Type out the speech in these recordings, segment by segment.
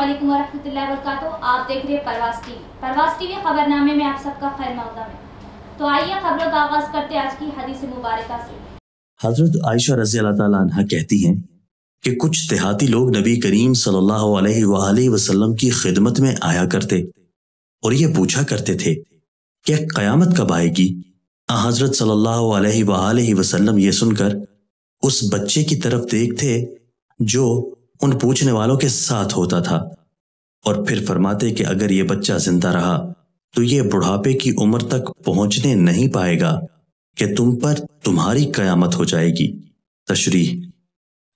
अस्सलामुअलैकुम वरहमतुल्लाहि वबरकातुहू। आप देख रहे हैं परवास टीवी खबरनामे में आप सबका खैर मक़दम है। तो आइए खबरों का आगाज करते हैं आज की हदीस मुबारका से। हजरत आयशा रज़ी अल्लाह ताला अन्हा कहती हैं कि कुछ देहाती लोग नबी करीम सल्लल्लाहु अलैहि वसल्लम की खिदमत में आया करते और ये पूछा करते थे कि क़यामत कब आएगी। हजरत सल्लल्लाहु अलैहि वसल्लम ये सुनकर उस बच्चे की तरफ देखते जो उन पूछने वालों के साथ होता था और फिर फरमाते कि अगर ये बच्चा जिंदा रहा तो ये बुढ़ापे की उम्र तक पहुंचने नहीं पाएगा कि तुम पर तुम्हारी कयामत हो जाएगी। तशरीह,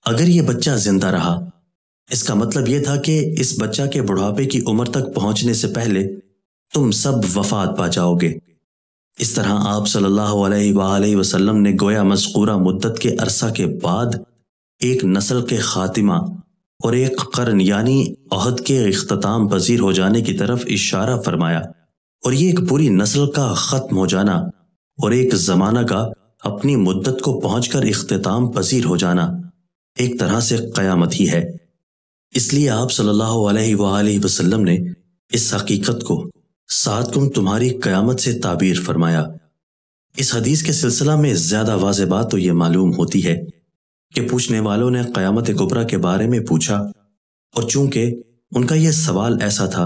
अगर ये बच्चा जिंदा रहा इसका मतलब यह था कि इस बच्चा के बुढ़ापे की उम्र तक पहुंचने से पहले तुम सब वफात पा जाओगे। इस तरह आप सल्लल्लाहु अलैहि वसल्लम ने गोया मज़कूरा मुद्दत के अरसा के बाद एक नस्ल के खातिमा और एक कर्न यानी अहद के इख्तिताम पजीर हो जाने की तरफ इशारा फरमाया और ये एक पूरी नस्ल का ख़त्म हो जाना और एक ज़माना का अपनी मुद्दत को पहुंचकर इख्तिताम पजीर हो जाना एक तरह से क़यामत ही है। इसलिए आप सल्लल्लाहु अलैहि वसल्लम ने इस हकीकत को सातकुम तुम्हारी क़यामत से ताबीर फरमाया। इस हदीस के सिलसिला में ज़्यादा वाज़ेह बात तो ये मालूम होती है कि पूछने वालों ने क़यामत कुबरा के बारे में पूछा और चूंकि उनका यह सवाल ऐसा था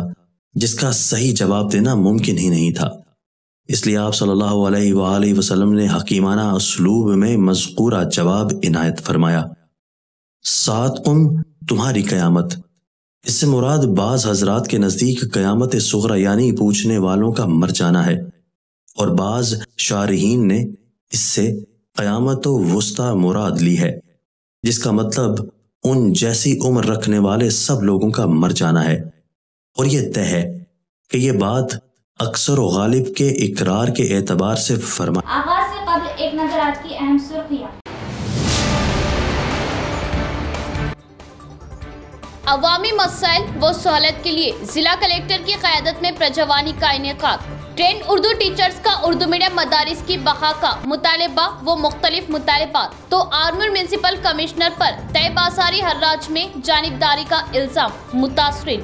जिसका सही जवाब देना मुमकिन ही नहीं था, इसलिए आप सल्लल्लाहु अलैहि वसल्लम ने हकीमाना उसलूब में मज़कूरा जवाब इनायत फरमाया। सातकुम तुम्हारी क़यामत, इससे मुराद बाज़ हजरात के नज़दीक क़यामत सुग़रा यानी पूछने वालों का मर जाना है और बाज़ शारहीन ने इससे क़यामत वुस्ता मुराद ली है जिसका मतलब उन जैसी उम्र रखने वाले सब लोगों का मर जाना है। और यह तय है कि यह बात अक्सर व गालिब के इकरार के एतबार से फरमा। आगाज से कबल एक नजर आज की अहम सुर्खियां। अवामी मसाइल व सहूलत के लिए जिला कलेक्टर की क़यादत में प्रजावानी का इनेकाद। ट्रेंड उर्दू टीचर्स का उर्दू मीडियम मदारिस की बहा का मुतालबा व मुख्तलिफ मुतालबात। तो आर्मूर म्यूनसिपल कमिश्नर पर तय बासारी हर्राज में जानिबदारी का इल्जाम। मुतासरीन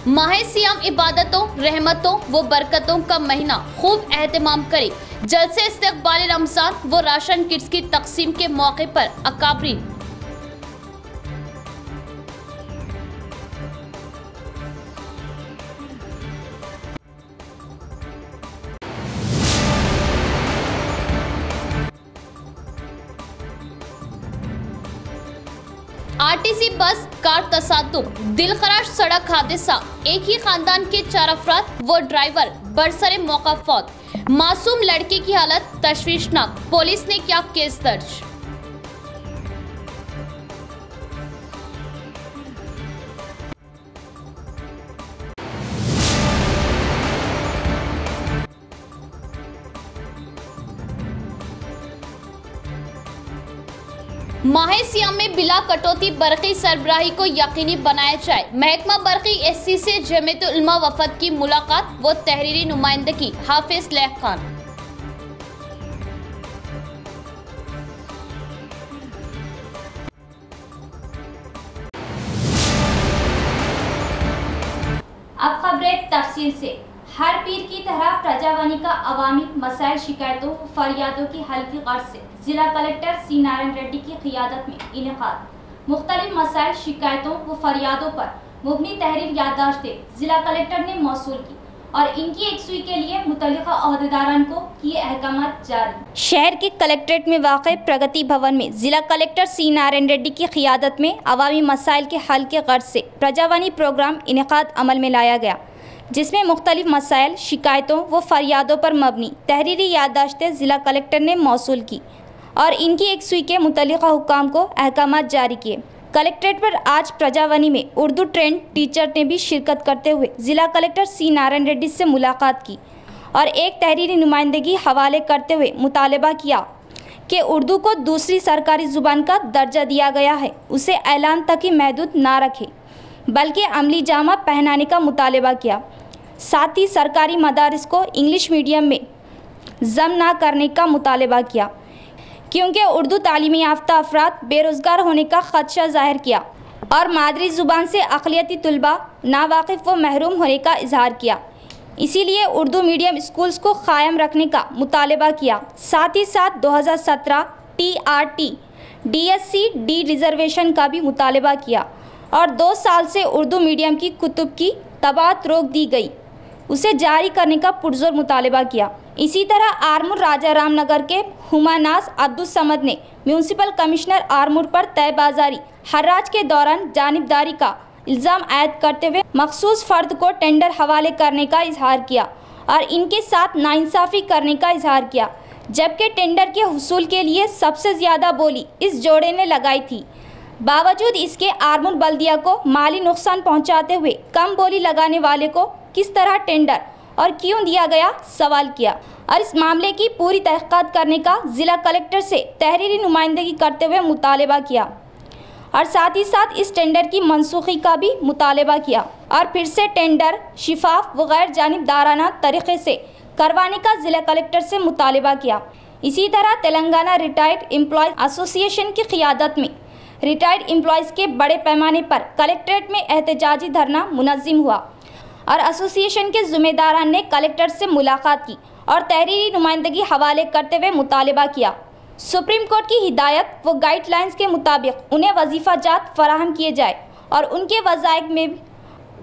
माह सियाम इबादतों, रहमतों व बरकतों का महीना खूब एहतमाम करे। जलसे इस्तक़बाल रमज़ान व राशन किट्स की तकसीम के मौके पर अकाबरीन। आरटीसी बस कार तसादुम, दिलखराश सड़क हादसा, एक ही खानदान के 4 अफराद व ड्राइवर बरसरे मौका फौत। मासूम लड़के की हालत तशवीशनाक, पुलिस ने किया केस दर्ज। माह सियाम में बिला कटौती बरक़ी सरबराही को यकीनी बनाया जाए। महकमा बरक़ी एससी से जमीयत उलमा वफद की मुलाकात व तहरीरी नुमाइंदगी। हाफिज लैह खान। अब खबरें तफसील से। हर पीर की तरह प्रजावानी का अवामी मसाइल, शिकायतों फरियादों की हल की गर्ज से जिला कलेक्टर सी नारायण रेड्डी की क़ियादत में इनेकाद। मुख्तलिफ मसाइल, शिकायतों व फरियादों पर मुबनी तहरीर याददाश्तें जिला कलेक्टर ने मौसूल की और इनकी यकसुई के लिए मुतल्लिका अहदेदारान को किए अहकामात जारी। शहर के कलेक्ट्रेट में वाक़े प्रगति भवन में जिला कलेक्टर सी नारायण रेड्डी की क़ियादत में अवामी मसाइल के हल के गर्ज से प्रजावानी प्रोग्राम इनेकाद अमल में लाया गया, जिसमें मुख्तलिफ मसाइल, शिकायतों व फरियादों पर मबनी तहरीरी याददाश्तें ज़िला कलेक्टर ने मौसूल की और इनकी यकसुई के मुतल्लिका हुक्काम को अहकामात जारी किए। कलेक्ट्रेट पर आज प्रजावानी में उर्दू ट्रेंड टीचर ने भी शिरकत करते हुए ज़िला कलेक्टर सी नारायण रेड्डी से मुलाकात की और एक तहरीरी नुमाइंदगी हवाले करते हुए मुतालबा किया कि उर्दू को दूसरी सरकारी ज़ुबान का दर्जा दिया गया है, उसे ऐलान तक ही महदूद ना रखे बल्कि अमली जामा पहनाने का मुतालबा किया। साथ ही सरकारी मदारिस को इंग्लिश मीडियम में जम ना करने का मुतालबा किया, क्योंकि उर्दू तालीमी याफ्ता अफराद बेरोज़गार होने का ख़दशा ज़ाहिर किया और मादरी ज़ुबान से अक़लियती तुलबा नावाकिफ़ व महरूम होने का इजहार किया। इसीलिए उर्दू मीडियम स्कूल्स को क़ायम रखने का मुतालबा किया। साथ ही साथ 2017 TRT DSC डी रिज़र्वेशन का भी मुतालबा किया और 2 साल से उर्दू मीडियम की कुतुब की तबात रोक दी गई, उसे जारी करने का पुरजोर मुतालबा किया। इसी तरह आरमूर राजा रामनगर के हुमानास अब्दुल समद ने म्यूनसिपल कमिश्नर आरमूर पर तय बाजारी हर्राज के दौरान जानिबदारी का इल्ज़ाम आयद करते हुए मखसूस फ़र्द को टेंडर हवाले करने का इजहार किया और इनके साथ नाइंसाफ़ी करने का इजहार किया, जबकि टेंडर के हुसूल के लिए सबसे ज़्यादा बोली इस जोड़े ने लगाई थी। बावजूद इसके आरमूर बल्दिया को माली नुकसान पहुंचाते हुए कम बोली लगाने वाले को किस तरह टेंडर और क्यों दिया गया सवाल किया और इस मामले की पूरी तहक़ीक़ात करने का ज़िला कलेक्टर से तहरीरी नुमाइंदगी करते हुए मुतालबा किया और साथ ही साथ इस टेंडर की मनसूखी का भी मुतालबा किया और फिर से टेंडर शिफाफ व गैर जानिबदाराना तरीक़े से करवाने का ज़िला कलेक्टर से मुतालबा किया। इसी तरह तेलंगाना रिटायर्ड एम्प्लॉयज़ एसोसिएशन की क़ियादत में रिटायर्ड एम्प्लॉयज़ के बड़े पैमाने पर कलेक्ट्रेट में एहतजाजी धरना मुनज़्ज़म हुआ और एसोसिएशन के ज़िम्मेदारान ने कलेक्टर से मुलाकात की और तहरीरी नुमाइंदगी हवाले करते हुए मुतालबा किया सुप्रीम कोर्ट की हिदायत व गाइडलाइंस के मुताबिक उन्हें वजीफ़ा जात फराहम किए जाए और उनके वज़ाइफ में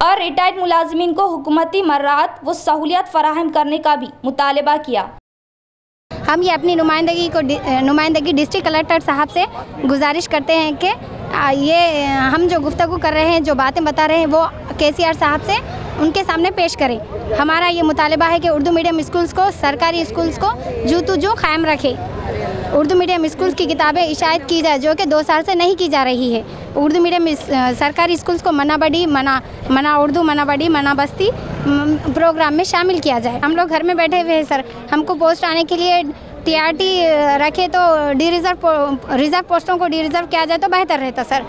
और रिटायर्ड मुलाजिमीन को हुकूमती मर्रात व सहूलियत फराहम करने का भी मुतालबा किया। हम ये अपनी नुमाइंदगी डिस्ट्रिक्ट कलेक्टर साहब से गुजारिश करते हैं कि ये हम जो गुफ्तगू कर रहे हैं, जो बातें बता रहे हैं, वो KCR साहब से उनके सामने पेश करें। हमारा ये मुतालबा है कि उर्दू मीडियम स्कूल्स को, सरकारी स्कूल्स को जू तो जू क़ायम रखे। उर्दू मीडियम स्कूल्स की किताबें इशायत की जाए, जो कि 2 साल से नहीं की जा रही है। उर्दू मीडियम सरकारी स्कूल्स को मना बड़ी, मना उर्दू, मना बड़ी, मना बस्ती प्रोग्राम में शामिल किया जाए। हम लोग घर में बैठे हुए हैं सर, हमको पोस्ट आने के लिए TRT रखे तो रिज़र्व पोस्टों को डी रिज़र्व किया जाए तो बेहतर रहता सर।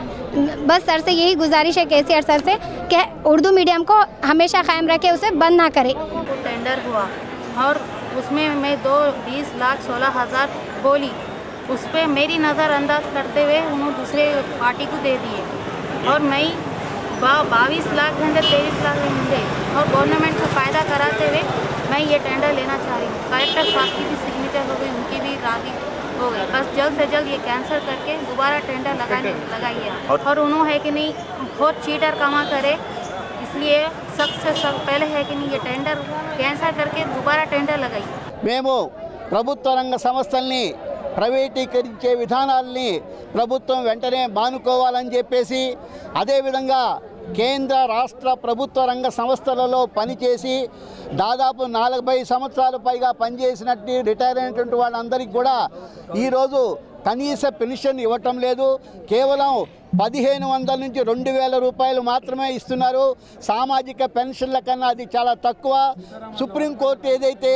बस सर से यही गुजारिश है KCR सर से कि उर्दू मीडियम को हमेशा कायम रखे, उसे बंद ना करे। टेंडर हुआ और उसमें मैं 2,20,16,000 बोली, उस पर मेरी नज़रअंदाज करते हुए उन्होंने दूसरे पार्टी को दे दिए और मैं 22 लाख घंटे 23 लाख घंटे और गवर्नमेंट को फ़ायदा कराते हुए मैं ये टेंडर लेना चाह रही हूँ। कलेक्टर साहब की भी सिग्नेचर हो गई, उनकी भी राज़ी हो गई। बस जल्द से जल्द ये कैंसिल करके दोबारा टेंडर लगाइए और उन्होंने है कि नहीं बहुत चीटर कमा करे, इसलिए सख्त से सख्त पहले है कि नहीं ये टेंडर कैंसिल करके दोबारा टेंडर लगाइए। మేము ప్రభుత్వ రంగ సంస్థల్ని ప్రైవేటీకరించే విధానాల్ని ప్రభుత్వం వెంటనే మానుకోవాలని చెప్పేసి, అదేవిధంగా కేంద్ర రాష్ట్ర ప్రభుత్వ రంగ సంస్థలలో పనిచేసి దాదాపు 40 సంవత్సరాల పైగా పనిచేసినట్టు రిటైర్ అయినటువంటి వాళ్ళందరికీ కూడా ఈరోజు కనీస పెన్షన్ ఇవ్వటం లేదు. కేవలం 1,500 నుంచి 2,000 రూపాయలు మాత్రమే ఇస్తున్నారు. సామాజిక పెన్షన్ల కన్నా అది చాలా తక్కువ. సుప్రీంకోర్టు ఏదైతే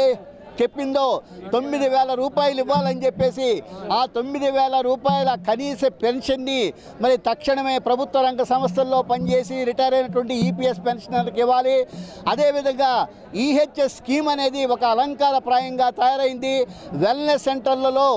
చెప్పిందో 9,000 రూపాయలు ఇవ్వాలని చెప్పేసి ఆ 9,000 రూపాయల కనీస పెన్షన్ని మరి తక్షణమే ప్రభుత్వ రంగ సంస్థల్లో పనిచేసి రిటైర్ అయినటువంటి EPS పెన్షనర్లకు ఇవ్వాలి. అదేవిధంగా EHS స్కీమ్ అనేది ఒక అలంకారప్రాయంగా తయారైంది. వెల్నెస్ సెంటర్లలో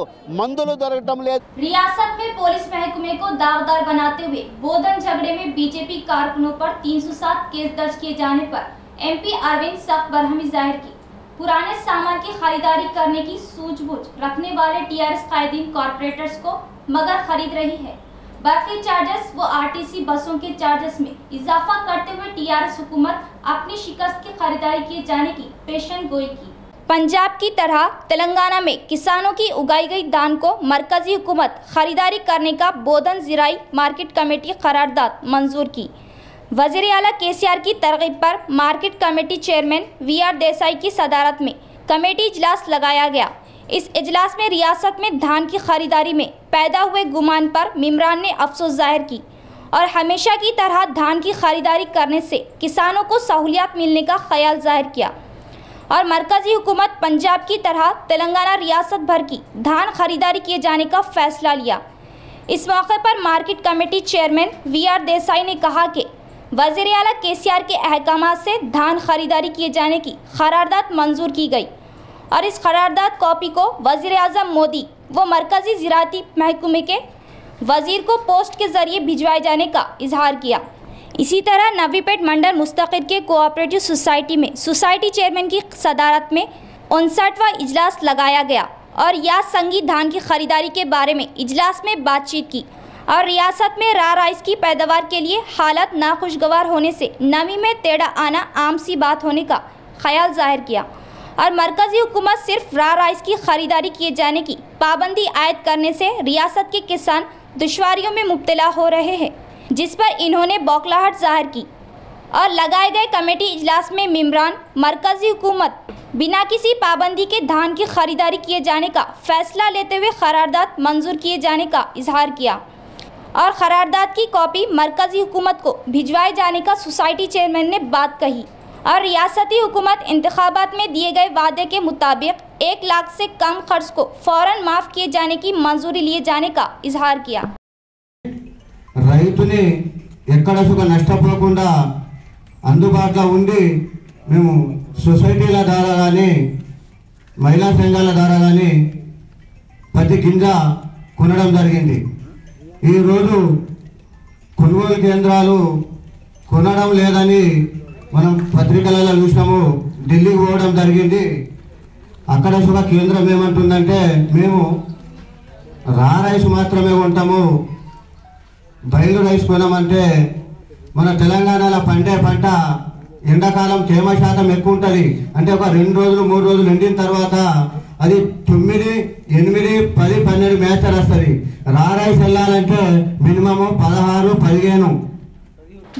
మందులు దొరకటం లేదు. रियासत में पुलिस महकमे को दावदार बनाते हुए बोधन झगड़े में BJP कारकुनों पर 307 केस दर्ज किए जाने पर MP अरविंद सख्त बरहमी जाहिर की। पुराने सामान की खरीदारी करने की सूझबूझ रखने वाले TRS कायदीन कॉर्पोरेटर्स को मगर खरीद रही है। बर्फी चार्जेस व RTC बसों के चार्जेस में इजाफा करते हुए TRS हुकूमत अपनी शिकस्त की खरीदारी किए जाने की पेशन गोई की। पंजाब की तरह तेलंगाना में किसानों की उगाई गई धान को मरकजी हुकूमत खरीदारी करने का बोधन ज़िराई मार्केट कमेटी करारदाद मंजूर की। वज़ीर आला KCR की तरगीब पर market committee chairman VR Desai की सदारत में कमेटी इजलास लगाया गया। इस इजलास में रियासत में धान की खरीदारी में पैदा हुए गुमान पर मेंबरान ने अफसोस जाहिर की और हमेशा की तरह धान की खरीदारी करने से किसानों को सहूलियत मिलने का ख्याल जाहिर किया और मरकजी हुकूमत पंजाब की तरह तेलंगाना रियासत भर की धान खरीदारी किए जाने का फैसला लिया। इस मौके पर market committee chairman VR Desai ने कहा कि वज़ीर आला KCR के अहकामात से धान खरीदारी किए जाने की करारदाद मंजूर की गई और इस करारदाद कॉपी को वज़ीर आज़म मोदी व मरकज़ी ज़राअती महकमे के वज़ीर को पोस्ट के ज़रिए भिजवाए जाने का इजहार किया। इसी तरह नवीपेट मंडल मुस्तक़िर के कोऑपरेटिव सोसाइटी में सोसाइटी चेयरमैन की सदारत में 59वां इजलास लगाया गया और या संगी धान की खरीदारी के बारे में इजलास में बातचीत की और रियासत में राइस की पैदावार के लिए हालत नाखुशगवार होने से नमी में टेढ़ा आना आम सी बात होने का ख्याल जाहिर किया और मरकज़ी हुकूमत सिर्फ राइस की खरीदारी किए जाने की पाबंदी आयद करने से रियासत के किसान दुश्वारियों में मुब्तला हो रहे हैं, जिस पर इन्होंने बौखलाहट जाहिर की और लगाए गए कमेटी इजलास में मेंबरान मरकज़ी हुकूमत बिना किसी पाबंदी के धान की खरीदारी किए जाने का फैसला लेते हुए करारदाद मंजूर किए जाने का इजहार किया और करारदाद की कॉपी मरकज़ी हुकूमत को भिजवाए जाने का सोसाइटी चेयरमैन ने बात कही और रियासती हुकूमत इंतखाबात में दिए गए वादे के मुताबिक 1 लाख से कम खर्च को फ़ौरन माफ़ किए जाने की मंजूरी लिए जाने का इजहार किया। రైతుని ఎక్కడ సుగా నష్టపోకుండా అందుబాటులో ఉండి మేము సొసైటీల ద్వారా కానీ మహిళా సంఘాల ద్వారా కానీ ప్రతి గింజ కొనడం జరిగింది। ఈరోజు కొనుగోలు కేంద్రాలు కొనడం లేదని మనం పత్రికలలో చూసాము। ఢిల్లీకి పోవడం జరిగింది। అక్కడ సుగా కేంద్రం ఏమంటుందంటే మేము రైస్ మాత్రమే కొంటాము, బయలు రైస్ కొనమంటే మన తెలంగాణలో పండే పంట ఎండాకాలం తేమ శాతం ఎక్కువ ఉంటుంది। అంటే ఒక 2 రోజులు 3 రోజులు ఎండిన తర్వాత అది 9, 8, 10, 12 మేస్టర్ వస్తుంది। రైస్ వెళ్ళాలంటే మినిమం 16, 15।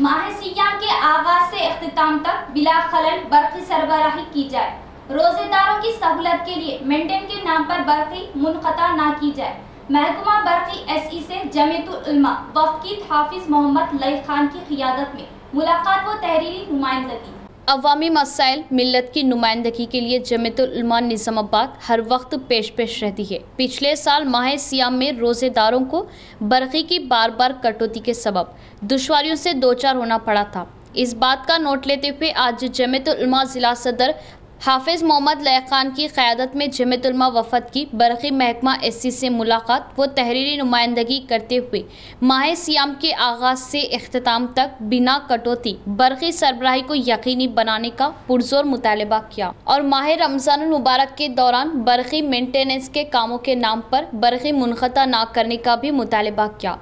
माह सियाम के आगाज से इख्तिताम तक बिला खलल बर्क़ी सरबराही की जाए। रोजेदारों की सहूलत के लिए मेंटेन के नाम पर बर्क़ी मुनक़ता ना की जाए। महकमा बर्क़ी SE से जमीयतुल उलमा वफ़कीद हाफिज मोहम्मद लई खान की क़ियादत में मुलाकात व तहरीरी नुमाइंदगी। अवामी मसाइल मिल्लत की नुमाइंदगी के लिए जमीयतुल उलमा निज़ामाबाद हर वक्त पेश रहती है। पिछले साल माह सियाम में रोज़ेदारों को बर्क़ी की बार बार कटौती के सबब दुश्वारियों से दो चार होना पड़ा था। इस बात का नोट लेते हुए आज जमीयतुल उलमा ज़िला सदर हाफिज मोहम्मद लई खान की क़यादत में जमीयतुल उलमा वफ़द की बर्क़ी महकमा SC से मुलाकात व तहरीरी नुमाइंदगी करते हुए माह सियाम के आगाज़ से इख्तिताम तक बिना कटौती बर्क़ी सरबराही को यकीनी बनाने का पुरज़ोर मुतालबा किया और माह रमज़ानुल मुबारक के दौरान बर्क़ी मेंटेनेंस के कामों के नाम पर बर्क़ी मुनक़ता ना करने का भी मुतालबा किया।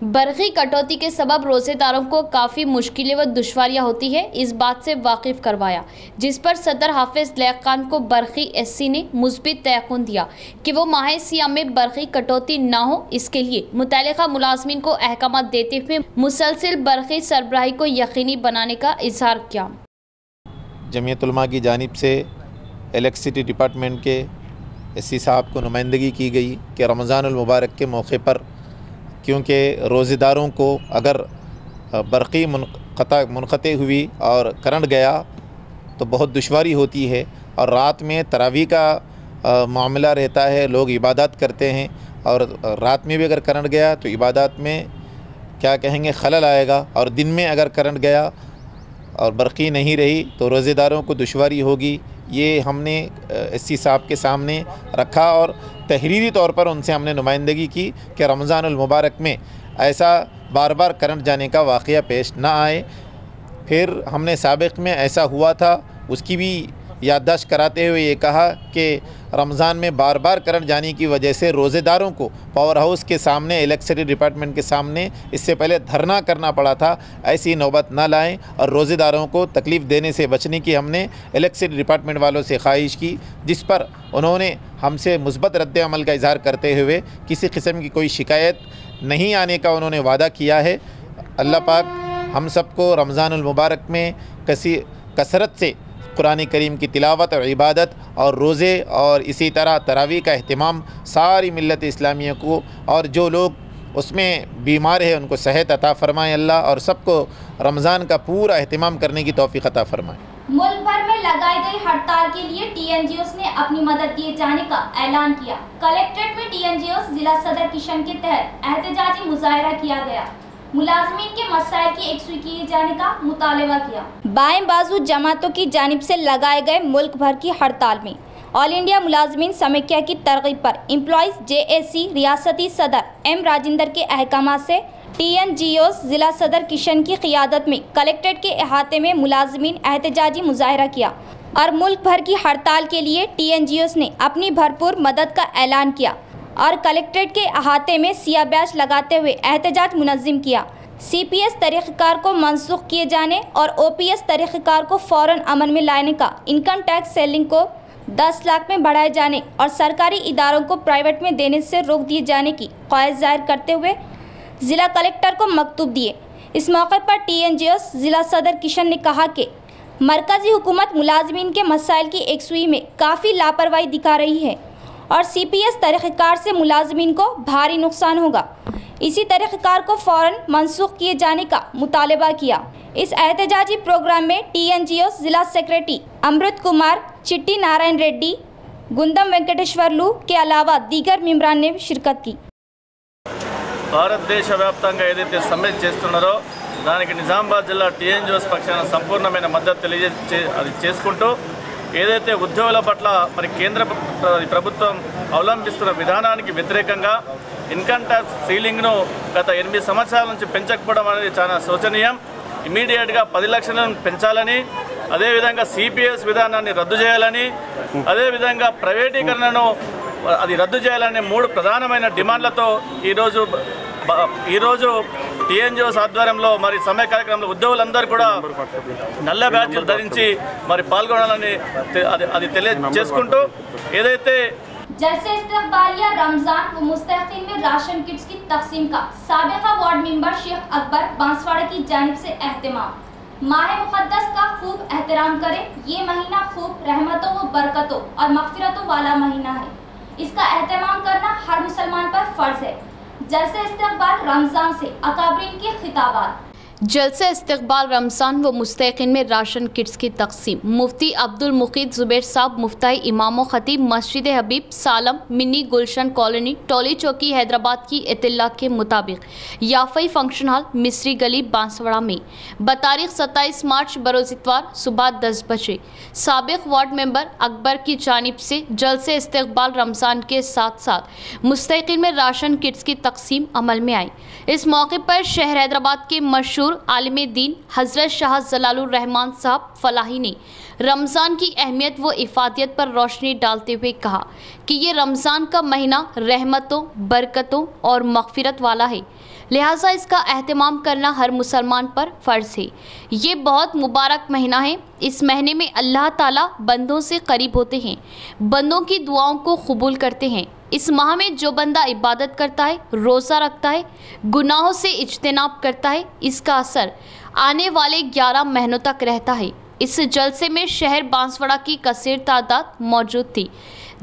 बर्क़ी कटौती के सबब रोज़ेदारों को काफ़ी मुश्किलें व दुश्वारियाँ होती है, इस बात से वाकिफ़ करवाया, जिस पर सदर हाफिज लई खान को बर्क़ी SC ने मुस्बित तयक़ुन दिया कि वो माह सियाम में बर्क़ी कटौती ना हो, इसके लिए मुतल्लिक़ा मुलाज़मीन को अहकाम देते हुए मुसलसिल बर्क़ी सरबराही को यकीनी बनाने का इज़हार किया। जमीयतुल उलमा की जानिब से इलेक्ट्रिसिटी डिपार्टमेंट के SC साहब को नुमाइंदगी की गई कि रमज़ानुल मुबारक के मौके पर क्योंकि रोज़ेदारों को अगर बर्क़ी मुनक़ते हुई और करंट गया तो बहुत दुश्वारी होती है और रात में तरावी का मामला रहता है, लोग इबादत करते हैं और रात में भी अगर करंट गया तो इबादत में क्या कहेंगे खलल आएगा और दिन में अगर करंट गया और बर्क़ी नहीं रही तो रोज़ेदारों को दुश्वारी होगी। ये हमने SC साहब के सामने रखा और तहरीरी तौर पर उनसे हमने नुमाइंदगी की कि रमज़ानुल मुबारक में ऐसा बार बार करंट जाने का वाक़या पेश ना आए। फिर हमने साबिक़ में ऐसा हुआ था उसकी भी याददाश्त कराते हुए ये कहा कि रमज़ान में बार बार करंट जाने की वजह से रोज़ेदारों को पावर हाउस के सामने इलेक्ट्रिसिटी डिपार्टमेंट के सामने इससे पहले धरना करना पड़ा था। ऐसी नौबत ना लाएं और रोज़ेदारों को तकलीफ़ देने से बचने की हमने इलेक्ट्रिसिटी डिपार्टमेंट वालों से ख्वाहिश की, जिस पर उन्होंने हमसे मुस्बत रद्द अमल का इज़हार करते हुए किसी किस्म की कोई शिकायत नहीं आने का उन्होंने वादा किया है। अल्लाह पाक हम सबको रमज़ानुल मुबारक में कसरत से कुरान करीम की तिलावत और इबादत और रोज़े और इसी तरह तरावी का अहतमाम सारी मिल्लत इस्लामिया को और जो लोग उसमें बीमार है उनको सेहत अता फ़रमाए अल्लाह और सबको रमज़ान का पूरा अहतमाम करने की तौफ़ीक़ अता फ़रमाए। मुल्क भर में लगाई गई हड़ताल के लिए TNGOs ने अपनी मदद दिए जाने का ऐलान किया। कलेक्ट्रेट में TNGOs जिला सदर किशन के तहत एहतजाजी मुजाहरा किया गया। मुलाजमीन के मसाइल की एकसुई किए जाने का मुतालबा किया। बाएं बाजू जमातों की जानिब से लगाए गए मुल्क भर की हड़ताल में ऑल इंडिया मुलाजमीन समेकिया की तरगीब पर एम्प्लॉइज JAC रियासती सदर M राजेंद्र के अहकाम से TNGOs जिला सदर किशन की क़ियादत में कलेक्ट्रेट के अहाते में मुलाजमीन एहतजाजी मुजाहरा किया और मुल्क भर की हड़ताल के लिए TNGOs ने अपनी भरपूर मदद का ऐलान किया और कलेक्ट्रेट के अहाते में सिया बैच लगाते हुए एहतजाज मुनज़्ज़म किया। CPS तरीक़ाकार को मनसूख किए जाने और OPS तरीक़ाकार को फ़ौरन अमल में लाने का, इनकम टैक्स सेलिंग को 10 लाख में बढ़ाए जाने और सरकारी इदारों को प्राइवेट में देने से रोक दिए जाने की ख्वाहिश जाहिर करते हुए ज़िला कलेक्टर को मकतूब दिए। इस मौके पर TNGOs ज़िला सदर किशन ने कहा कि मरकज़ी हुकूमत मुलाजमीन के मसाइल की एकसुई में काफ़ी लापरवाही दिखा रही है और CPS तरीक़ाकार से मुलाजमीन को भारी नुकसान होगा। इसी तरीक़ाकार को फ़ौरन मनसूख किए जाने का मुतालबा किया। इस एहतजाजी प्रोग्राम में TNGOs ज़िला सेक्रेटरी अमृत कुमार, चिट्टी नारायण रेड्डी, गुंदम वेंकटेश्वरलू के अलावा दीगर मेंबरान ने शिरकत की। భారతదేశ వ్యాప్తంగా ఏదైతే సమ్మె చేస్తున్నారో దానికి నిజామాబాద్ జిల్లా TNGOs పక్షాన సంపూర్ణమైన మద్దతు చేసుకుంటూ ఏదైతే ఉద్యోగుల పట్ల మరి కేంద్ర ప్రభుత్వం అవలంబిస్తున్న విధానానికి వ్యతిరేకంగా ఇన్కమ్ ట్యాక్స్ సీలింగ్ను గత 8 సంవత్సరాల నుంచి పెంచకపోవడం అనేది చాలా శోచనీయం. ఇమీడియట్గా 10 లక్షలను పెంచాలని, అదేవిధంగా CPS విధానాన్ని రద్దు చేయాలని, అదేవిధంగా ప్రైవేటీకరణను అది రద్దు చేయాలనే 3 ప్రధానమైన డిమాండ్లతో ఈరోజు TNGOs ఆధ్వర్యంలో మరి సమ్మె కార్యక్రమంలో ఉద్యోగులందరూ కూడా నల్ల బ్యాడ్జీలు ధరించి మరి పాల్గొనాలని అది తెలియజేసుకుంటూ ఏదైతే जलसे इस्तक़बालिया रमजान व मुस्तहक़ीन में राशन किट्स की तक़सीम का साबिक़ा वार्ड मेंबर शेख अकबर बांसवाड़ा की जानिब से एहतमाम। माह मुक़द्दस का खूब एहतराम करें। ये महीना खूब रहमतों व बरकतों और मग़फ़िरतों वाला महीना है। इसका एहतमाम करना हर मुसलमान पर फ़र्ज़ है। जलसे इस्तक़बाल रमज़ान से अकाबरीन के खिताबात। जलसे इस्तक़बाल रमज़ान व मुस्तहक़ीन में राशन किट्स की तक़सीम। मुफ्ती अब्दुल मुक़ीद ज़ुबैर साहब मुफ्ताई इमाम ख़तीब मस्जिद हबीब सालम मिनी गुलशन कॉलोनी टोली चौकी हैदराबाद की इत्तला के मुताबिक याफ़ई फंक्शन हॉल मिस्री गली बांसवाड़ा में बतारीख़ 27 मार्च बरोज़ इतवार सुबह 10 बजे साबिक़ वार्ड मेंबर अकबर की जानिब से जलसे इस्तक़बाल रमज़ान के साथ साथ मुस्तहक़ीन में राशन किट्स की तक़सीम अमल में आई। इस मौके पर शहर हैदराबाद के मशहूर आलिम दीन हज़रत शाह जलालुर रहमान साहब फलाही ने रमज़ान की अहमियत व इफ़ादियत पर रोशनी डालते हुए कहा कि ये रमज़ान का महीना रहमतों, बरकतों और मग़फ़िरत वाला है, लिहाजा इसका एहतमाम करना हर मुसलमान पर फ़र्ज़ है। ये बहुत मुबारक महीना है। इस महीने में अल्लाह ताला बंदों से करीब होते हैं, बंदों की दुआओं को कबूल करते हैं। इस माह में जो बंदा इबादत करता है, रोज़ा रखता है, गुनाहों से इज्तनाब करता है, इसका असर आने वाले 11 महीनों तक रहता है। इस जलसे में शहर बांसवाड़ा की कसीर तादाद मौजूद थी।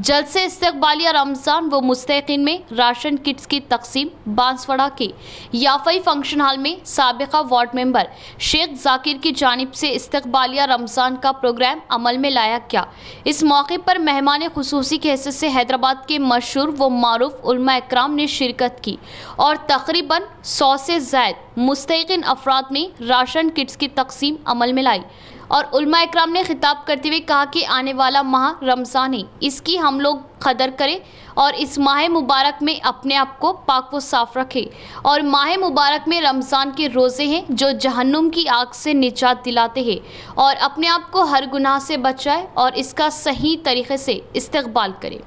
जलसे इस्तक़बालिया रमज़ान व मुस्तहक़ीन में राशन किट्स की तक़सीम बांसवाड़ा के याफ़ई फंक्शन हॉल में साबिक़ा वार्ड मेंबर शेख ज़ाकिर की जानिब से इस्तक़बालिया रमज़ान का प्रोग्राम अमल में लाया गया। इस मौके पर मेहमान खुसूसी की हैसियत से हैदराबाद के मशहूर व मारूफ उलमा इकराम ने शिरकत की और तकरीबन 100 से ज़ायद मुस्तहक़ीन अफराद ने राशन किट्स की तक़सीम अमल में लाई और उलमा इकराम ने खिताब करते हुए कहा कि आने वाला माह रमज़ान है, इसकी हम लोग कदर करें और इस माह मुबारक में अपने आप को पाक व साफ़ रखें। और माह मुबारक में रमज़ान के रोज़े हैं जो जहन्नुम की आग से निजात दिलाते हैं और अपने आप को हर गुनाह से बचाए और इसका सही तरीक़े से इस्तक़बाल करें।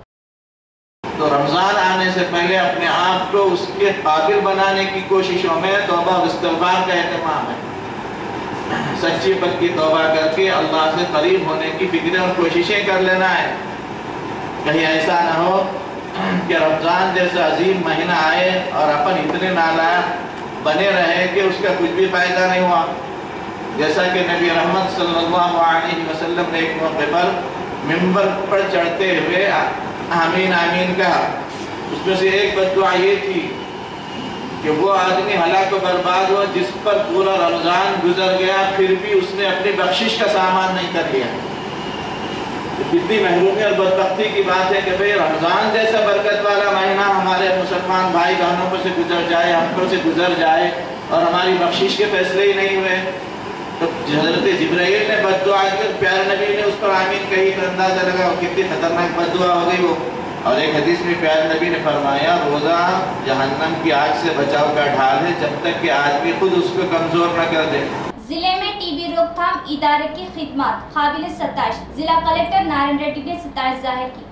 तो रमज़ान आने से पहले अपने आप को उसके काबिल बनाने की कोशिशों में तौबा व इस्तिग़फ़ार का एहतमाम है। सच्ची पक्की तौबा करके अल्लाह से करीब होने की फिक्र और कोशिशें कर लेना है। कहीं ऐसा ना हो कि रमज़ान जैसा अजीम महीना आए और अपन इतने नालायक बने रहे कि उसका कुछ भी फ़ायदा नहीं हुआ। जैसा कि नबी रहमत सल्लल्लाहु अलैहि वसल्लम ने एक मौके पर मिंबर पर चढ़ते हुए आमीन आमीन कहा। उसमें से एक बद्दुआ ये थी कि वो आदमी हलाक व बर्बाद हुआ जिस पर पूरा रमज़ान गुजर गया फिर भी उसने अपनी बख्शिश का सामान नहीं कर लिया। तो कितनी महरूमी और बदबख्ती की बात है कि भाई रमज़ान जैसा बरकत वाला महीना हमारे मुसलमान भाई बहनों पर से गुजर जाए, हम पर से गुजर जाए और हमारी बख्शिश के फैसले ही नहीं हुए। तो हज़रत जिब्राइल ने बद्दुआ कर प्यारे नबी ने उस पर आमीन कही तो अंदाज़ा लगा कितनी खतरनाक बद्दुआ हो गई वो। और एक हदीस में प्यारे नबी ने फरमाया रोज़ा जहन्नम की आग से बचाव का ढाल है जब तक कि आदमी खुद उसको कमज़ोर न कर दे। जिले में टीबी रोकथाम इदारे की खिदमत काबिल सताइश, जिला कलेक्टर नारायण रेड्डी ने सताइश जाहिर की।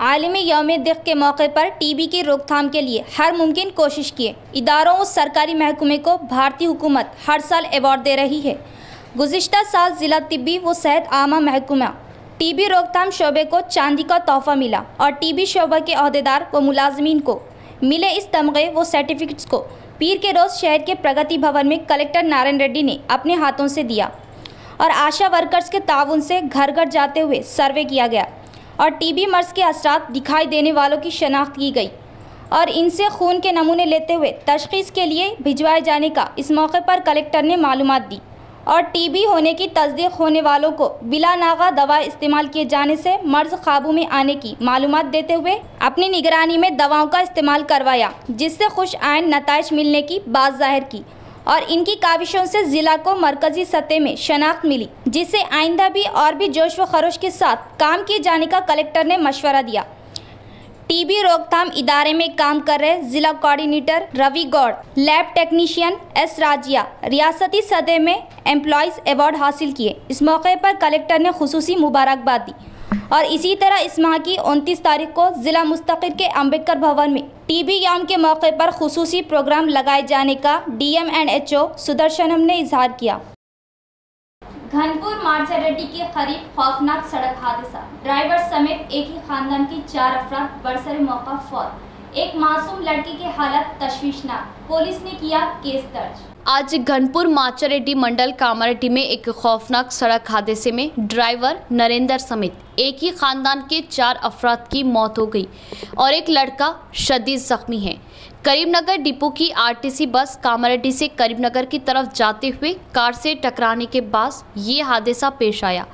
आलमी यौम-ए-दिक्क़ के मौके पर टीबी की रोकथाम के लिए हर मुमकिन कोशिश किए इदारों और सरकारी महकमे को भारतीय हुकूमत हर साल अवार्ड दे रही है। गुज़िश्ता साल ज़िला तिब्बी व सेहत आमा महकमा टीबी रोकथाम शोबे को चांदी का तोहफा मिला और टीबी शोबे के अहदेदार व मुलाजमीन को मिले इस तमगे व सर्टिफिकेट्स को पीर के रोज़ शहर के प्रगति भवन में कलेक्टर नारायण रेड्डी ने अपने हाथों से दिया और आशा वर्कर्स के ताउन से घर घर जाते हुए सर्वे किया गया और टीबी मर्ज के असरात दिखाई देने वालों की शनाख्त की गई और इनसे खून के नमूने लेते हुए तशख़ीस के लिए भिजवाए जाने का इस मौके पर कलेक्टर ने मालूमात दी और टीबी होने की तस्दीक होने वालों को बिला नागा दवा इस्तेमाल किए जाने से मर्ज काबू में आने की मालूमात देते हुए अपनी निगरानी में दवाओं का इस्तेमाल करवाया, जिससे खुश आइंद नताइज मिलने की बात जाहिर की और इनकी काविशों से ज़िला को मरकज़ी सतह में शनाख्त मिली, जिससे आइंदा भी और भी जोश व खरोश के साथ काम किए जाने का कलेक्टर ने मशवरा दिया। टीबी रोकथाम इदारे में काम कर रहे जिला coordinator Ravi Gaur, lab technician S Razia रियासती सतह में एम्प्लॉयज़ अवार्ड हासिल किए। इस मौके पर कलेक्टर ने खुसूसी मुबारकबाद दी और इसी तरह इस माह की 29 तारीख को ज़िला मुस्तक़िर के अम्बेडकर भवन में टीबी यौम के मौके पर खुसूसी प्रोग्राम लगाए जाने का DM&HO सुदर्शनम ने इजहार किया। घनपुर मार्चरेड्डी के करीब खौफनाक सड़क हादसा, ड्राइवर समेत एक ही खानदान के 4 अफराद बरसरे मौका फौत, एक मासूम लड़की की हालत तशवीशनाक, पुलिस ने किया केस दर्ज। आज घनपुर माचरेड्डी मंडल कामारेड्डी में एक खौफनाक सड़क हादसे में ड्राइवर नरेंद्र समेत एक ही खानदान के 4 अफराद की मौत हो गई और एक लड़का शदीद जख्मी है। करीमनगर डिपो की RTC बस कामारेड्डी से करीमनगर की तरफ जाते हुए कार से टकराने के बाद ये हादसा पेश आया।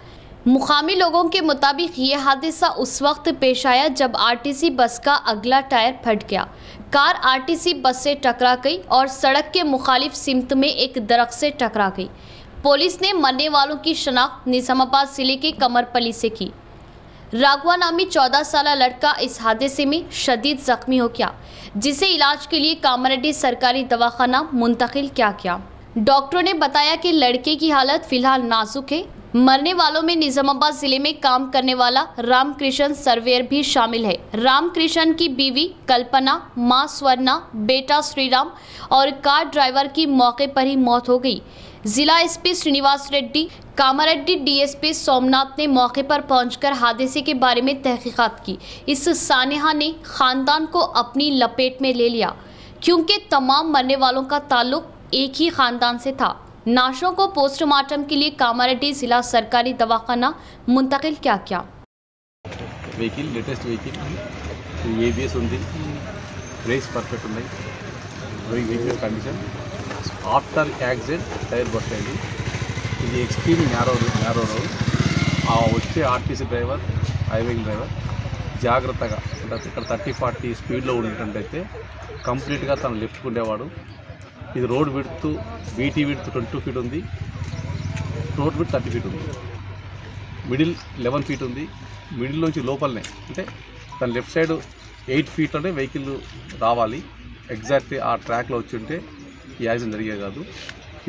मुकामी लोगों के मुताबिक ये हादसा उस वक्त पेश आया जब RTC बस का अगला टायर फट गया। कार RTC बस से टकरा गई और सड़क के मुखालिफ सिमत में एक दरख्त से टकरा गई। पुलिस ने मरने वालों की शनाख्त निजामाबाद जिले के कमरपली से की। राघवा नामी 14 साल लड़का इस हादसे में शदीद जख्मी हो गया, जिसे इलाज के लिए कामारेड्डी सरकारी दवाखाना मुंतकिल किया गया। डॉक्टरों ने बताया कि लड़के की हालत फिलहाल नाजुक है। मरने वालों में निजामाबाद जिले में काम करने वाला रामकृष्ण सर्वेयर भी शामिल है। रामकृष्ण की बीवी कल्पना, मां स्वर्णा, बेटा श्रीराम और कार ड्राइवर की मौके पर ही मौत हो गई। जिला SP श्रीनिवास रेड्डी, कामारेड्डी DSP सोमनाथ ने मौके पर पहुंचकर हादसे के बारे में तहकीकात की। इस सानेहा ने खानदान को अपनी लपेट में ले लिया क्योंकि तमाम मरने वालों का ताल्लुक एक ही खानदान से था। नाशों को पोस्टमार्टम के लिए कामारेड्डी जिला सरकारी दवाखाना मुंतकिल किया गया। వెహికల్ లేటెస్ట్ వెహికల్ ABS ఉంది, బ్రేక్స్ పర్ఫెక్ట్ ఉన్నాయి, vehicle condition after accident tyre burst అయింది. ఇది ఎక్స్ట్రీమ్ న్యారో రోడ్. ఆ వచ్చే RTC డ్రైవర్, హైవే డ్రైవర్ జాగ్రత్తగా ఇక్కడ 30-40 స్పీడ్లో ఉండేటట్టయితే కంప్లీట్గా తను లెఫ్ట్కి ఉండేవాడు. ఇది road width BT width 22 feet ఉంది, రోడ్ విడ్త్ 30 ఫీట్ ఉంది, మిడిల్ 11 ఫీట్ ఉంది. మిడిల్ నుంచి లోపలనే అంటే తన లెఫ్ట్ సైడ్ 8 ఫీట్లోనే వెహికల్ రావాలి. ఎగ్జాక్ట్ ఆ ట్రాక్లో వచ్చి ఉంటే ఈ యాక్సిడెంట్ జరిగేది కాదు.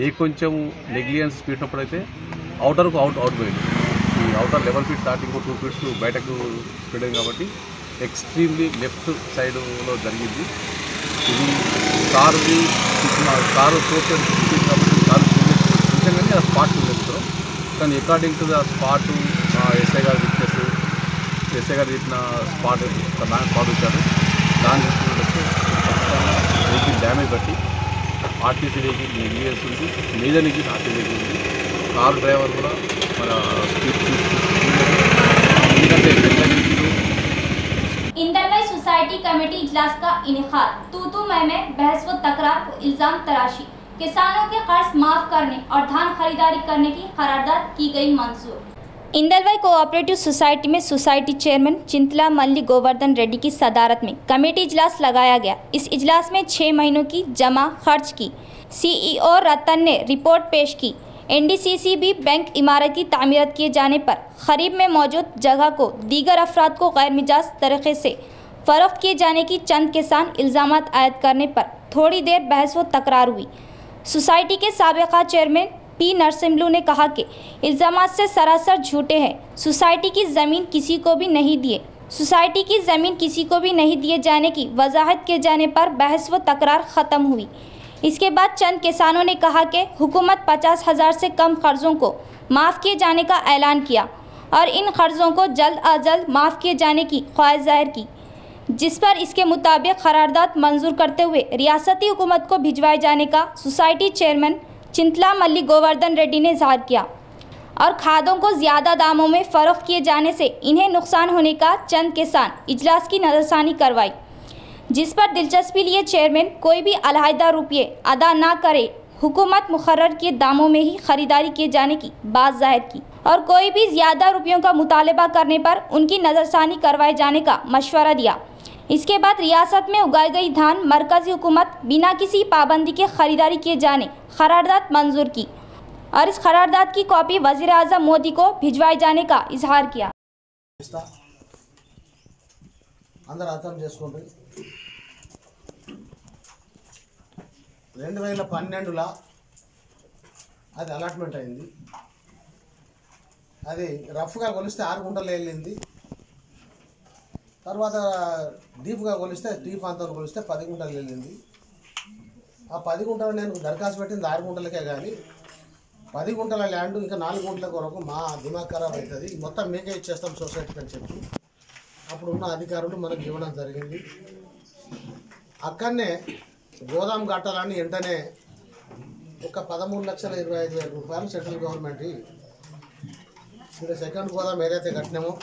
ఏ కొంచెం నెగ్లిజెన్స్ స్పీడ్ ఉన్నప్పుడైతే అవుటర్కు అవుట్ పోయింది. ఈ అవుటర్ 11 ఫీట్ దాటి ఇంకో 2 ఫీట్స్ బయటకు స్పీడ్ అయింది కాబట్టి ఎక్స్ట్రీమ్లీ లెఫ్ట్ సైడ్లో జరిగింది. ఇది కారు సోషల్ కాబట్టి కారు నిజంగానే ఆ స్పాట్ చూపిస్తారు. కానీ according to the spot SI గారు చెప్పిన స్పాట్ వచ్చారు. దాని చూసినట్టు వెహికల్ డ్యామేజ్ బట్టి RTC వెహికల్ నెగ్లిజెన్స్ ఉంది, మేజర్ నెగ్లిజెన్స్ RTC వెహికల్ ఉంది. కారు డ్రైవర్ కూడా మన స్పీడ్ ఎందుకంటే इंदलवाई सोसाइटी कमेटी इजलास का इनेकाद, तू मैं बहस व तकरार को इल्जाम तराशी, किसानों के कर्ज माफ करने और धान खरीदारी करने की करारदाद की गई मंजूर। इंदलवाई कोऑपरेटिव सोसाइटी में सोसाइटी चेयरमैन चिंतला मल्ली गोवर्धन रेड्डी की सदारत में कमेटी इजलास लगाया गया। इस इजलास में 6 महीनों की जमा खर्च की सीईओ रतन ने रिपोर्ट पेश की। एनडीसीसी बैंक इमारत की तामीरत किए जाने पर खरीब में मौजूद जगह को दीगर अफराद को गैर मिजाज तरीके से फरोख्त किए जाने की चंद किसान इल्ज़ामात आयद करने पर थोड़ी देर बहस व तकरार हुई। सोसाइटी के साबिका चेयरमैन पी नरसिम्लू ने कहा कि इल्ज़ामात से सरासर झूठे हैं। सोसाइटी की ज़मीन किसी को भी नहीं दिए। सोसाइटी की ज़मीन किसी को भी नहीं दिए जाने की वजाहत किए जाने पर बहस व तकरार ख़त्म हुई। इसके बाद चंद किसानों ने कहा कि हुकूमत 50,000 से कम कर्ज़ों को माफ़ किए जाने का ऐलान किया और इन कर्ज़ों को जल्द अज जल्द माफ़ किए जाने की ख्वाहिश जाहिर की, जिस पर इसके मुताबिक करारदाद मंजूर करते हुए रियासती हुकूमत को भिजवाए जाने का सोसाइटी चेयरमैन चिंतला मल्ली गोवर्धन रेड्डी ने इज़हार किया और खादों को ज़्यादा दामों में फ़रोख्त किए जाने से इन्हें नुकसान होने का चंद किसान इजलास की नज़रसानी करवाई, जिस पर दिलचस्पी लिए चेयरमैन कोई भी अलहदा रुपये अदा ना करे, हुकूमत मुकर्रर किए दामों में ही ख़रीदारी किए जाने की बात जाहिर की और कोई भी ज़्यादा रुपयों का मुतालबा करने पर उनकी नज़रसानी करवाए जाने का मशवरा दिया। इसके बाद रियासत में उगाई गई धान मरकज़ी हुकूमत बिना किसी पाबंदी के ख़रीदारी किए जाने खरारदाद मंजूर की और इस खरारदाद की कॉपी वज़ीर आज़म मोदी को भिजवाए जाने का इजहार किया। అందరూ అర్థం చేసుకోండి 2012లో అది అలాట్మెంట్ అయింది. అది రఫ్గా కొలిస్తే 6 గుంటలు వెళ్ళింది. తర్వాత డీప్గా కొలిస్తే డీప్ అంతా కొలిస్తే 10 గుంటలు వెళ్ళింది. ఆ 10 గుంటలు నేను దరఖాస్తు పెట్టింది 6 గుంటలకే, కానీ 10 గుంటల ల్యాండ్ ఇంకా 4 గుంటల కొరకు మా దిమాగ్ ఖరాబ్ అవుతుంది, మొత్తం మేకే ఇచ్చేస్తాం సొసైటీకి అని చెప్పి అప్పుడు ఉన్న అధికారులు మనకు ఇవ్వడం జరిగింది. అక్కడనే గోదాం కట్టాలని వెంటనే ఒక 13,25,000 రూపాయలు సెంట్రల్ గవర్నమెంట్ ఇంకా సెకండ్ గోదాం ఏదైతే కట్టినామో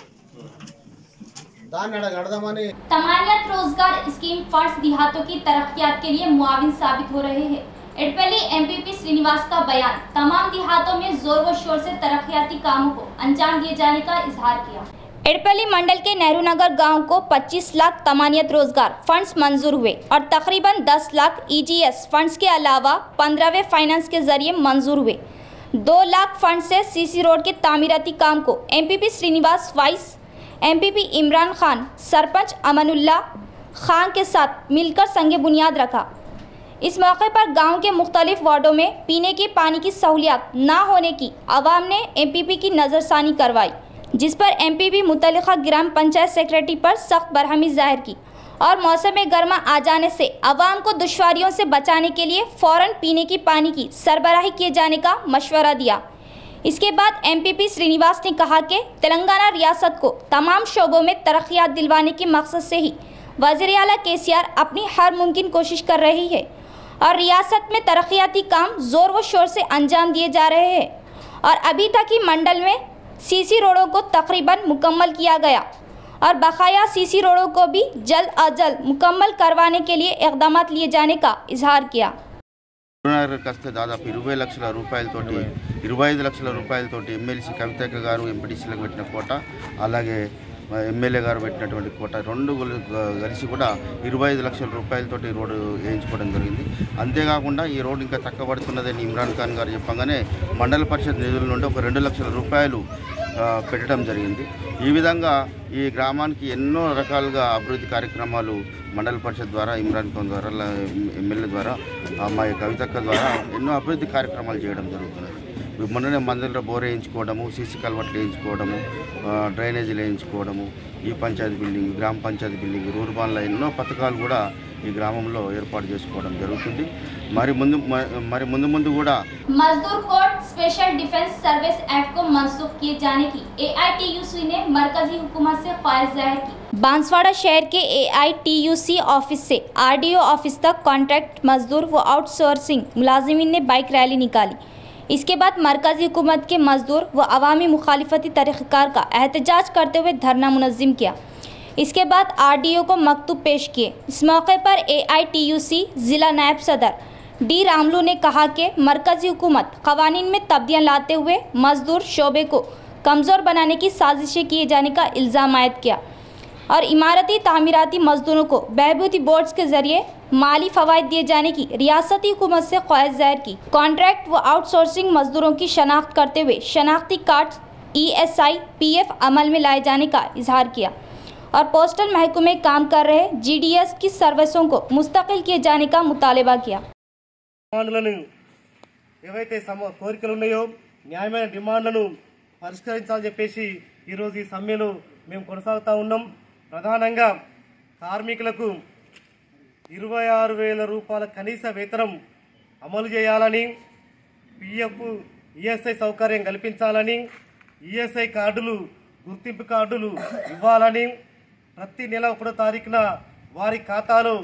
दान गढ़दमनी। तमानियत रोजगार स्कीम फंड्स देहातों की तरक्कियात के लिए मुआविन साबित हो रहे हैं। एडपल्ली एमपीपी श्रीनिवास का बयान तमाम देहातों में जोर व शोर से तरक्कियाती कामों को अंजाम दिए जाने का इजहार किया। एडपल्ली मंडल के नेहरू नगर गाँव को 25 लाख तमानियत रोजगार फंड्स मंजूर हुए और तकरीबन 10 लाख EGS फंड्स के अलावा 15वें फाइनेंस के जरिए मंजूर हुए। 2 लाख फंड से सीसी रोड के तामीराती काम को MPP Srinivas vice MPP Imran Khan sarpanch Amanullah Khan के साथ मिलकर संगे बुनियाद रखा। इस मौके पर गांव के मुख्तलिफ वार्डों में पीने के पानी की सहूलियात ना होने की आवाम ने एमपीपी की नज़रसानी करवाई, जिस पर एमपीपी मुतल्लिका ग्राम पंचायत सेक्रेटरी पर सख्त बरहमी जाहिर की और मौसम गर्मा आ जाने से आवाम को दुश्वारियों से बचाने के लिए फ़ौरन पीने की पानी की सरबराही किए जाने का मशवरा दिया। इसके बाद एमपीपी श्रीनिवास ने कहा कि तेलंगाना रियासत को तमाम शोबों में तरक्कियात दिलवाने के मकसद से ही वज़ीर आला केसीआर अपनी हर मुमकिन कोशिश कर रही है और रियासत में तरक्कियाती काम ज़ोर व शोर से अंजाम दिए जा रहे हैं और अभी तक ही मंडल में सीसी रोडों को तकरीबन मुकम्मल किया गया और बकाया सीसी रोडों को भी जल्द अज जल्द मुकम्मल करवाने के लिए इक़दाम लिए जाने का इजहार किया। వస్తే దాదాపు 20 లక్షల రూపాయలతోటి 25 లక్షల రూపాయలతోటి ఎమ్మెల్సీ కవితక్క గారు ఎంపీటీసీలకు పెట్టిన కోట, అలాగే ఎమ్మెల్యే గారు పెట్టినటువంటి కోట రెండు కలిసి కూడా 25 లక్షల రూపాయలతోటి రోడ్డు వేయించుకోవడం జరిగింది. అంతేకాకుండా ఈ రోడ్డు ఇంకా తక్కబడుతున్నదని ఇమ్రాన్ ఖాన్ గారు చెప్పగానే మండల పరిషత్ నిధుల నుండి ఒక 2 లక్షల రూపాయలు పెట్టడం జరిగింది. ఈ విధంగా ఈ గ్రామానికి ఎన్నో రకాలుగా అభివృద్ధి కార్యక్రమాలు మండల పరిషత్ ద్వారా, ఇమ్రాన్ ఖాన్ ద్వారా, ఎమ్మెల్యే ద్వారా, మా కవితక్క ద్వారా ఎన్నో అభివృద్ధి కార్యక్రమాలు చేయడం జరుగుతున్నది. మొన్ననే మందిరంలో బోర్ వేయించుకోవడము, సీసీ కల్వర్ట్లు వేయించుకోవడము, డ్రైనేజీలు వేయించుకోవడము, ఈ పంచాయతీ బిల్డింగ్, గ్రామ పంచాయతీ బిల్డింగ్, రూర్బాన్లో ఎన్నో పథకాలు కూడా ఈ గ్రామంలో ఏర్పాటు చేసుకోవడం జరుగుతుంది. మరి ముందు ముందు కూడా मजदूर code special defence service act को मनसूख किए जाने की AITUC ने मरकजी हुकूमत से ख्वाहिश जाहिर की। बांसवाड़ा शहर के AITUC ऑफिस से RDO ऑफिस तक कॉन्ट्रैक्ट मजदूर व आउटसोर्सिंग मुलाजिमीन ने बाइक रैली निकाली। इसके बाद मरकजी हुकूमत के मजदूर व अवामी मुखालिफती तरीक़ाकार का एहतजाज करते हुए धरना मुनज़्ज़म किया। इसके बाद RDO को मकतूब पेश किए। इस मौके पर AITUC ज़िला नायब सदर D रामलू ने कहा कि मरकजी हुकूमत क़वानीन में तब्दीलियाँ लाते हुए मजदूर शोबे को कमज़ोर बनाने की साजिशें किए जाने का इल्ज़ाम आयद किया और इमारती तामीराती मजदूरों को बहबूदी बोर्ड्स के जरिए माली फ़वाइद दिए जाने की रियासती हुकूमत से ख्वाहिश जाहिर की। कॉन्ट्रैक्ट व आउटसोर्सिंग मजदूरों की शनाख्त करते हुए शनाख्ती कार्ड ESI PF अमल में लाए जाने का इजहार किया और पोस्टल महकमे में काम कर रहे GDS की सर्विसों को मुस्तकिल किए जाने का मुतालबा किया। ఏవైతే కోరికలు ఉన్నాయో న్యాయమైన డిమాండ్లను పరిష్కరించాలని చెప్పేసి ఈరోజు ఈ సమ్మెలో మేము కొనసాగుతూ ఉన్నాం। ప్రధానంగా కార్మికులకు 26,000 రూపాయల కనీస వేతనం అమలు చేయాలని, PF ESI సౌకర్యం కల్పించాలని, ESI కార్డులు గుర్తింపు కార్డులు ఇవ్వాలని, ప్రతి నెల 1వ తారీఖున వారి ఖాతాలో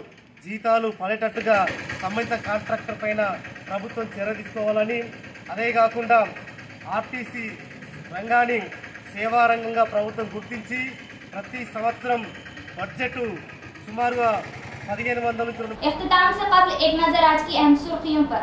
జీతాలు పడేటట్టుగా సంబంధిత కాంట్రాక్టర్ పైన ప్రభుత్వం చర్య తీసుకోవాలని, అదే కాకుండా RTC రంగాన్ని సేవా రంగంగా ప్రభుత్వం గుర్తించి ప్రతి సంవత్సరం బడ్జెట్ సుమారుగా 1500 నుంచి इख्तिताम से कबल एक नजर आज की अहम सुर्खियों पर।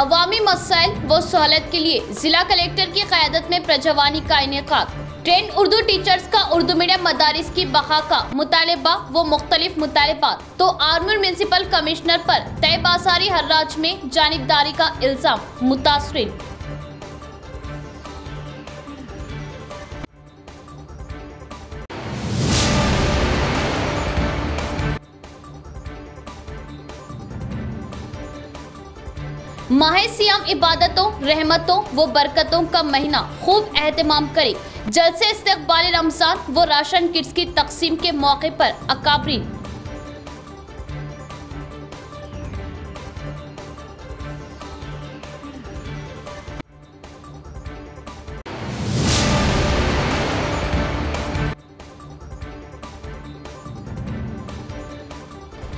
अवामी मसाइल व सहूलत के लिए जिला कलेक्टर की क़यादत में प्रजावानी का इनेकाद। ट्रेंड उर्दू टीचर्स का उर्दू मीडियम मदारिस की बहा का मुतालबा व मुख्तलिफ मुतालबात तो आर्मूर म्यूनसिपल कमिश्नर पर तय बासारी हर्राज में जानिबदारी का इल्जाम। मुतासरीन माह सियाम इबादतों, रहमतों व बरकतों का महीना खूब एहतमाम करे। जलसे इस्तक़बाल रमजान व राशन किट्स की तकसीम के मौके पर अकाबरीन।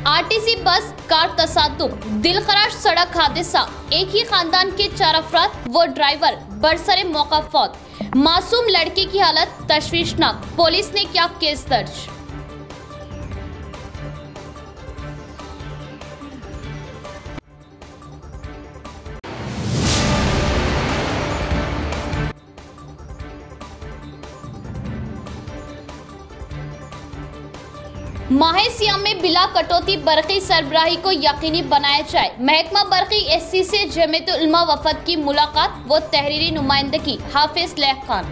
RTC बस कार तसादुम, दिलखराश सड़क हादसा, एक ही खानदान के 4 अफराद व ड्राइवर बरसरे मौका फौत। मासूम लड़के की हालत तशवीशनाक, पुलिस ने किया केस दर्ज। माह सियाम में बिला कटौती बरक़ी सरबराही को यकीनी बनाया जाए। महकमा बरक़ी SC से जमीयतुल उलमा वफद की मुलाकात व तहरीरी नुमाइंदगी। हाफिज लैह खान।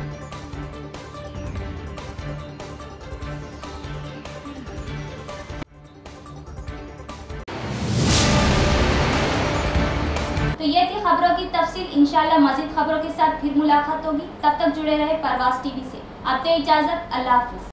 तो ये थी खबरों की तफसील। इंशाल्लाह मज़ीद खबरों के साथ फिर मुलाकात होगी। तब तक जुड़े रहे परवाज़ TV से। अब तो इजाज़त, अल्लाह हाफिज़।